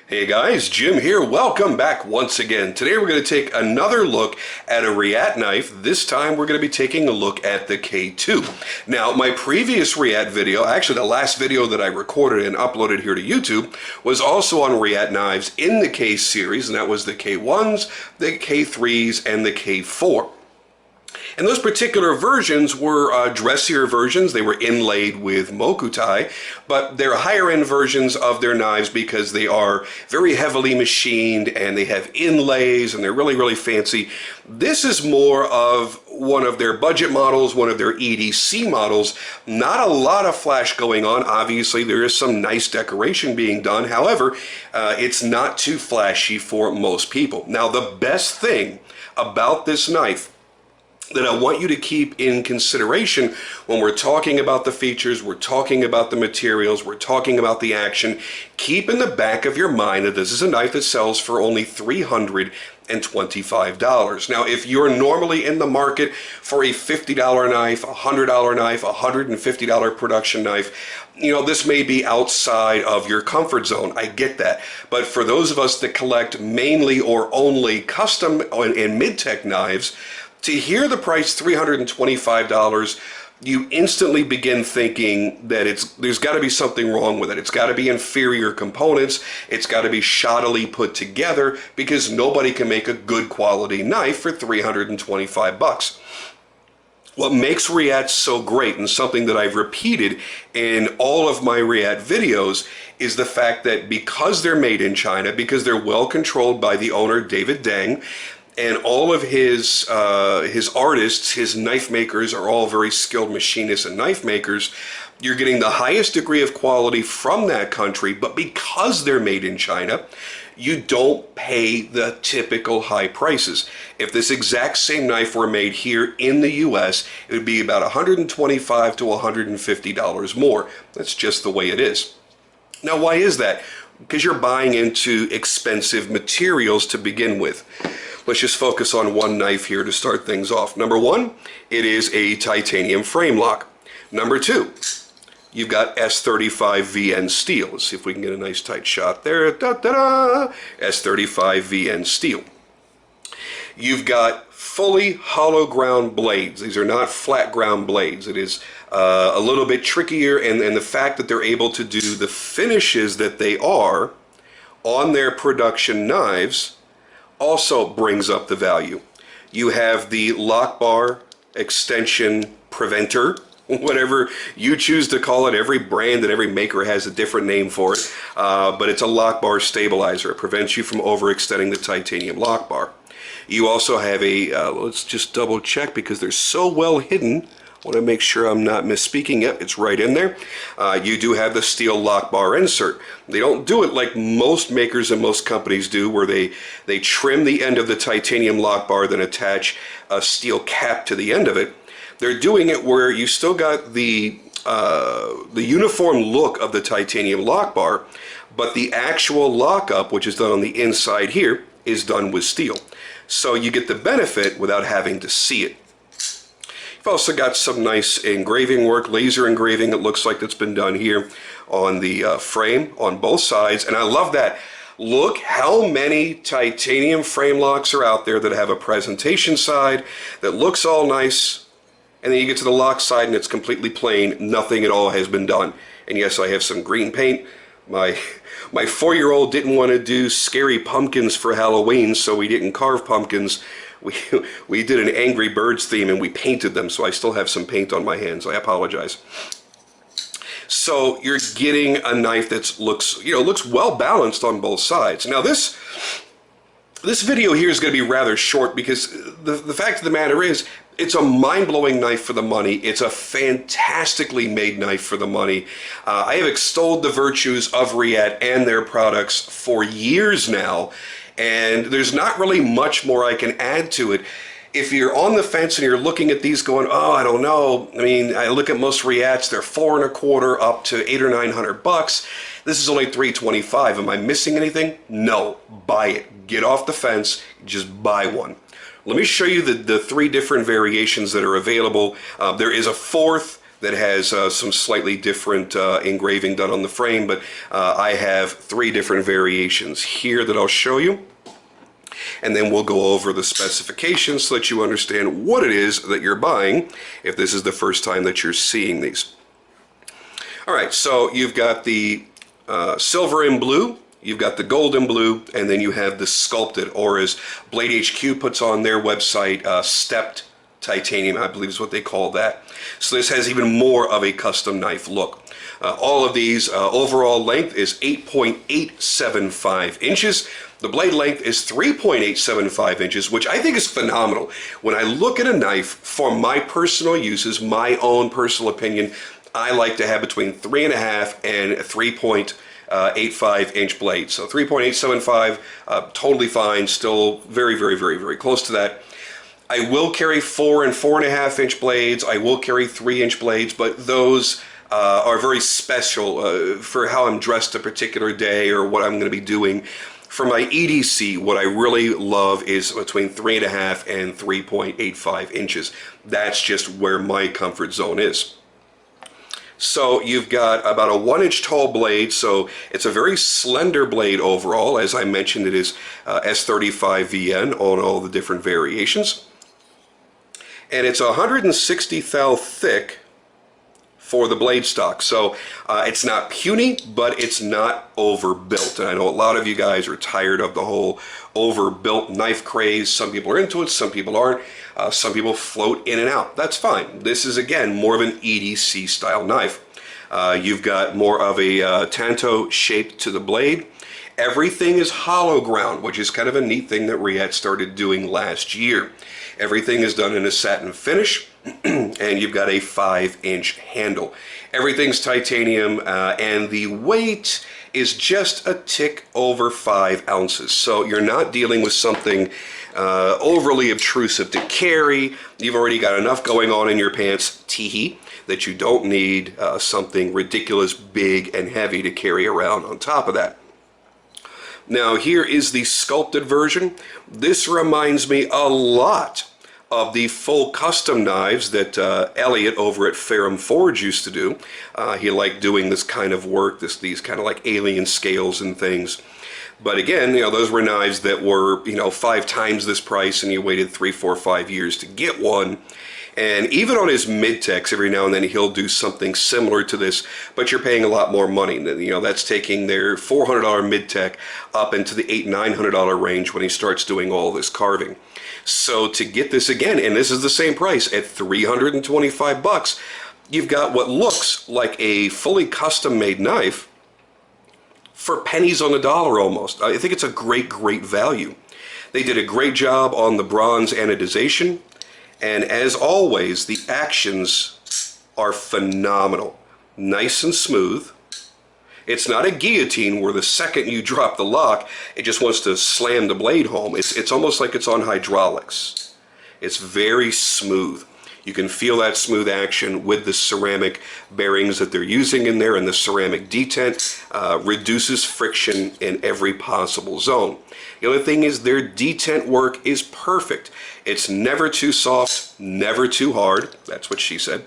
Hey guys, Jim here. Welcome back once again. Today we're going to take another look at a Reate knife. This time we're going to be taking a look at the K2. Now, my previous Reate video, actually the last video that I recorded and uploaded here to YouTube, was also on Reate knives in the K series, and that was the K1s, the K3s, and the K4. And those particular versions were dressier versions. They were inlaid with mokutai, but they're higher end versions of their knives because they are very heavily machined and they have inlays and they're really, really fancy. This is more of one of their budget models, one of their EDC models. Not a lot of flash going on. Obviously, there is some nice decoration being done. However, it's not too flashy for most people. Now, the best thing about this knife that I want you to keep in consideration when we're talking about the features, we're talking about the materials, we're talking about the action, keep in the back of your mind that this is a knife that sells for only $325. Now, if you're normally in the market for a $50 knife, a $100 knife, a $150 production knife, you know, this may be outside of your comfort zone. I get that. But for those of us that collect mainly or only custom and mid-tech knives, to hear the price $325, you instantly begin thinking that there's got to be something wrong with it. It's got to be inferior components. It's got to be shoddily put together because nobody can make a good quality knife for $325. What makes Reate so great, and something that I've repeated in all of my Reate videos, is the fact that because they're made in China, because they're well controlled by the owner, David Deng, and all of his artists, his knife makers are all very skilled machinists and knife makers. You're getting the highest degree of quality from that country, but because they're made in China, you don't pay the typical high prices. If this exact same knife were made here in the US, it would be about $125 to $150 more. That's just the way it is. Now, why is that? Because you're buying into expensive materials to begin with. Let's just focus on one knife here to start things off. Number one, it is a titanium frame lock. Number two, you've got S35VN steel. Let's see if we can get a nice tight shot there. Da-da-da! S35VN steel. You've got fully hollow ground blades. These are not flat ground blades. It is a little bit trickier, and the fact that they're able to do the finishes that they are on their production knives also brings up the value. You have the lock bar extension preventer, whatever you choose to call it. Every brand and every maker has a different name for it, but it's a lock bar stabilizer. It prevents you from overextending the titanium lock bar. You also have a, let's just double check because they're so well hidden. I want to make sure I'm not misspeaking. Yep, it's right in there. You do have the steel lock bar insert. They don't do it like most makers and most companies do, where they trim the end of the titanium lock bar, then attach a steel cap to the end of it. They're doing it where you still got the uniform look of the titanium lock bar, but the actual lockup, which is done on the inside here, is done with steel. So you get the benefit without having to see it. You've also got some nice engraving work, laser engraving, it looks like that's been done here on the frame on both sides, and I love that. Look how many titanium frame locks are out there that have a presentation side that looks all nice, and then you get to the lock side and it's completely plain, nothing at all has been done. And yes, I have some green paint. My 4-year-old didn't want to do scary pumpkins for Halloween, so we didn't carve pumpkins. We did an Angry Birds theme and we painted them, so I still have some paint on my hands. I apologize. So you're getting a knife that looks well balanced on both sides. Now this video here is going to be rather short because the fact of the matter is, it's a mind-blowing knife for the money. It's a fantastically made knife for the money. I have extolled the virtues of Reate and their products for years now, and there's not really much more I can add to it. If you're on the fence and you're looking at these going, oh, I don't know. I mean, I look at most Reates, they're $425 up to $800 or $900. This is only $325. Am I missing anything? No. Buy it. Get off the fence. Just buy one. Let me show you the three different variations that are available. There is a fourth that has some slightly different engraving done on the frame, but I have 3 different variations here that I'll show you. And then we'll go over the specifications so that you understand what it is that you're buying if this is the first time that you're seeing these. All right, so you've got the silver and blue, you've got the gold and blue, and then you have the sculpted, or as Blade HQ puts on their website, stepped titanium, I believe is what they call that. So this has even more of a custom knife look. All of these overall length is 8.875 inches. The blade length is 3.875 inches, which I think is phenomenal. When I look at a knife for my personal uses, my own personal opinion, I like to have between 3.5 and 3.85 inch blades. So 3.875, totally fine, still very, very, very, very close to that. I will carry 4 and 4.5 inch blades. I will carry 3-inch blades, but those are very special for how I'm dressed a particular day or what I'm going to be doing. For my EDC, what I really love is between 3.5 and 3.85 inches. That's just where my comfort zone is. So you've got about a 1-inch tall blade, so it's a very slender blade overall. As I mentioned, it is S35VN on all the different variations. And it's 160 thou thick for the blade stock. So it's not puny, but it's not overbuilt. And I know a lot of you guys are tired of the whole overbuilt knife craze. Some people are into it, some people aren't. Some people float in and out. That's fine. This is, again, more of an EDC style knife. You've got more of a tanto shape to the blade. Everything is hollow ground, which is kind of a neat thing that Reate started doing last year. Everything is done in a satin finish, and you've got a 5-inch handle. Everything's titanium, and the weight is just a tick over 5 ounces. So you're not dealing with something overly obtrusive to carry. You've already got enough going on in your pants, teehee, that you don't need something ridiculous, big, and heavy to carry around on top of that. Now here is the sculpted version. This reminds me a lot of the full custom knives that Elliot over at Ferrum Forge used to do. He liked doing this kind of work, these kind of like alien scales and things. But again, those were knives that were, 5 times this price, and you waited 3, 4, 5 years to get one. And even on his mid-techs, every now and then he'll do something similar to this, but you're paying a lot more money. That's taking their $400 mid-tech up into the $800, $900 range when he starts doing all this carving. So to get this again, and this is the same price at $325, you've got what looks like a fully custom-made knife for pennies on the dollar almost. I think it's a great, great value. They did a great job on the bronze anodization. And as always, the actions are phenomenal. Nice and smooth. It's not a guillotine where the second you drop the lock, it just wants to slam the blade home. It's almost like it's on hydraulics. It's very smooth. You can feel that smooth action with the ceramic bearings that they're using in there, and the ceramic detent reduces friction in every possible zone. The other thing is their detent work is perfect. It's never too soft, never too hard. That's what she said.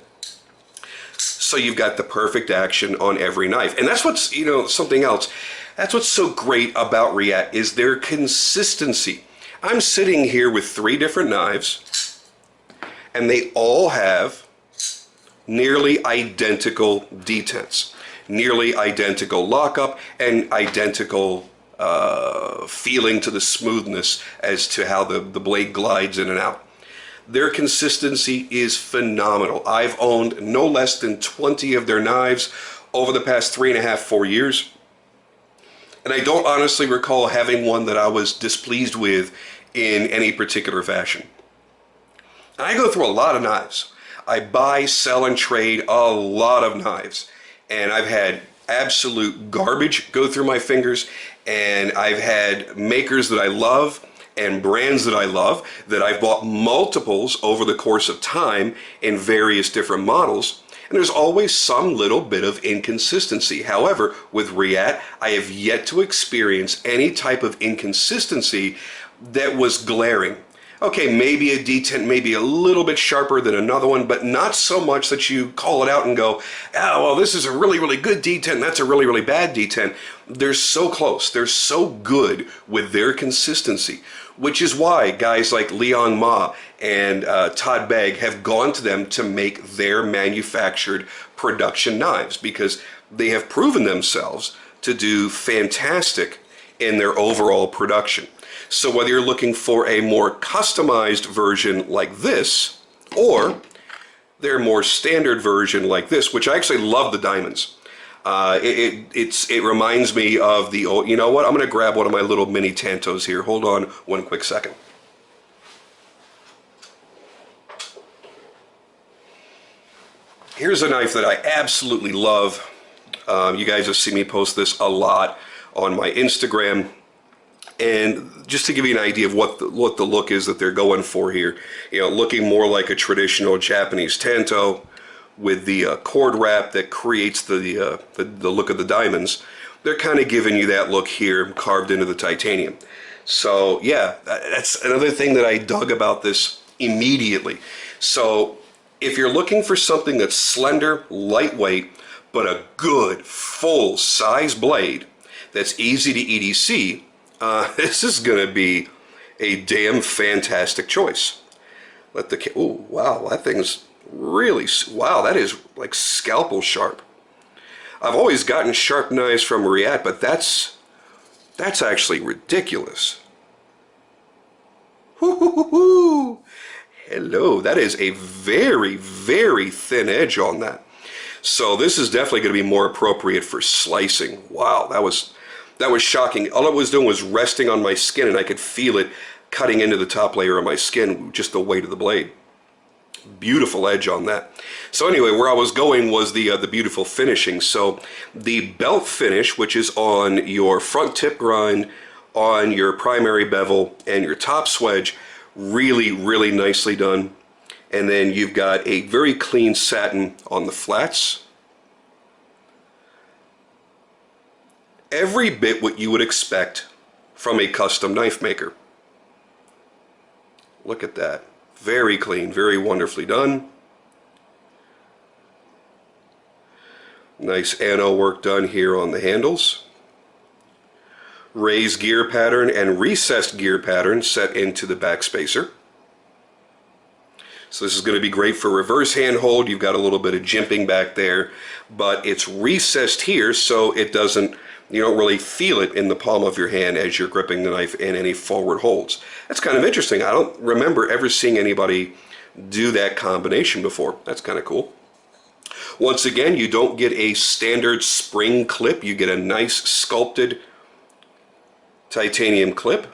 So you've got the perfect action on every knife. And that's what's, something else. That's what's so great about Reate is their consistency. I'm sitting here with 3 different knives, and they all have nearly identical detents, nearly identical lockup, and identical feeling to the smoothness as to how the blade glides in and out. Their consistency is phenomenal. I've owned no less than 20 of their knives over the past 3.5, 4 years. And I don't honestly recall having one that I was displeased with in any particular fashion. I go through a lot of knives. I buy, sell, and trade a lot of knives. And I've had absolute garbage go through my fingers. And I've had makers that I love and brands that I love that I've bought multiples over the course of time in various different models. And there's always some little bit of inconsistency. However, with Reate, I have yet to experience any type of inconsistency that was glaring. Okay, maybe a detent, maybe a little bit sharper than another one, but not so much that you call it out and go, oh, well, this is a really, really good detent, that's a really, really bad detent. They're so close. They're so good with their consistency, which is why guys like Leon Ma and Todd Begg have gone to them to make their manufactured production knives, because they have proven themselves to do fantastic in their overall production. So whether you're looking for a more customized version like this, or their more standard version like this, which I actually love the diamonds. It reminds me of the old, you know what, I'm going to grab one of my little mini Tantos here. Hold on one quick second. Here's a knife that I absolutely love. You guys have seen me post this a lot on my Instagram. And just to give you an idea of what the look is that they're going for here, you know, looking more like a traditional Japanese Tanto with the cord wrap that creates the look of the diamonds. They're kind of giving you that look here, carved into the titanium. So yeah, that's another thing that I dug about this immediately. So if you're looking for something that's slender, lightweight, but a good full-size blade that's easy to EDC, this is going to be a damn fantastic choice. Oh, wow, that thing's really, wow, that is like scalpel sharp. I've always gotten sharp knives from Reate, but that's actually ridiculous. Hello, that is a very, very thin edge on that. So this is definitely going to be more appropriate for slicing. Wow, that was shocking. All it was doing was resting on my skin, and I could feel it cutting into the top layer of my skin, just the weight of the blade. Beautiful edge on that. So anyway, where I was going was the beautiful finishing. So the belt finish, which is on your front tip grind, on your primary bevel, and your top swedge, really, really nicely done. And then you've got a very clean satin on the flats. Every bit what you would expect from a custom knife maker. Look at that. Very clean, very wonderfully done. Nice anno work done here on the handles. Raised gear pattern and recessed gear pattern set into the back spacer. So this is going to be great for reverse handhold. You've got a little bit of jimping back there, but it's recessed here so it doesn't, you don't really feel it in the palm of your hand as you're gripping the knife in any forward holds. That's kind of interesting. I don't remember ever seeing anybody do that combination before. That's kind of cool. Once again, you don't get a standard spring clip. You get a nice sculpted titanium clip.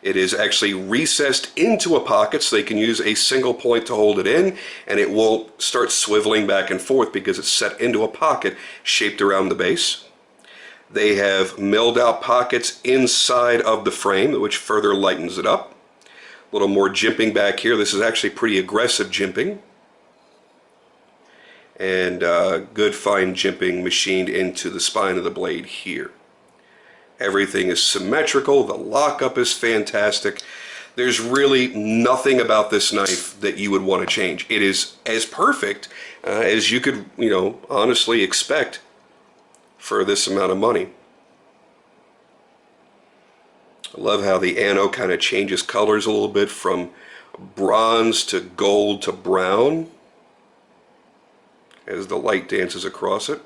It is actually recessed into a pocket so they can use a single point to hold it in, and it won't start swiveling back and forth because it's set into a pocket shaped around the base. They have milled out pockets inside of the frame, which further lightens it up. A little more jimping back here. This is actually pretty aggressive jimping. And good fine jimping machined into the spine of the blade here. Everything is symmetrical. The lockup is fantastic. There's really nothing about this knife that you would want to change. It is as perfect as you could, you know, honestly expect for this amount of money. I love how the anno kind of changes colors a little bit from bronze to gold to brown as the light dances across it.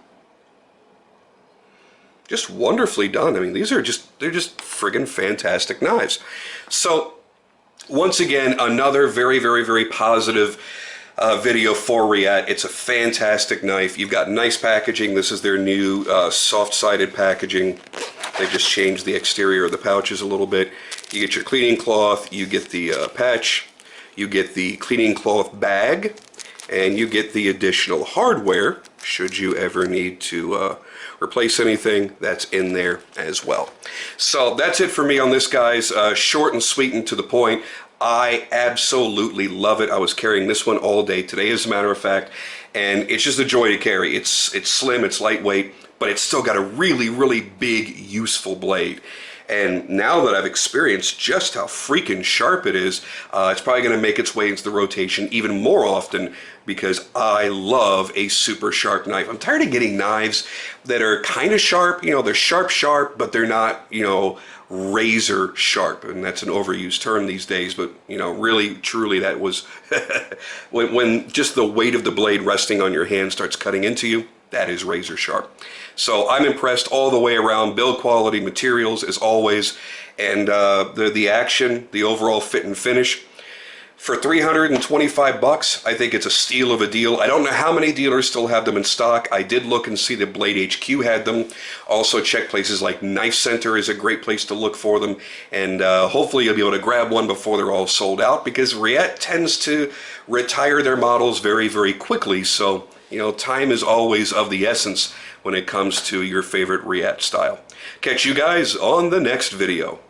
Just wonderfully done. I mean, they're just friggin' fantastic knives. So once again, another very, very, very positive video for Reate. It's a fantastic knife. You've got nice packaging. This is their new soft-sided packaging. They just changed the exterior of the pouches a little bit. You get your cleaning cloth, you get the patch, you get the cleaning cloth bag, and you get the additional hardware should you ever need to replace anything. That's in there as well. So that's it for me on this, guys. Short and sweet and to the point. I absolutely love it. I was carrying this one all day today, as a matter of fact, and it's just a joy to carry. It's slim, it's lightweight, but it's still got a really, really big, useful blade. And now that I've experienced just how freaking sharp it is, it's probably going to make its way into the rotation even more often because I love a super sharp knife. I'm tired of getting knives that are kind of sharp. You know, they're sharp, but they're not, you know, razor sharp, and that's an overused term these days, but you know, really truly that was when just the weight of the blade resting on your hand starts cutting into you, that is razor sharp. So I'm impressed all the way around. Build quality, materials as always, and the action, the overall fit and finish. For 325 bucks, I think it's a steal of a deal. I don't know how many dealers still have them in stock. I did look and see that Blade HQ had them. Also check places like Knife Center is a great place to look for them. And hopefully you'll be able to grab one before they're all sold out, because Reate tends to retire their models very, very quickly. So, you know, time is always of the essence when it comes to your favorite Reate style. Catch you guys on the next video.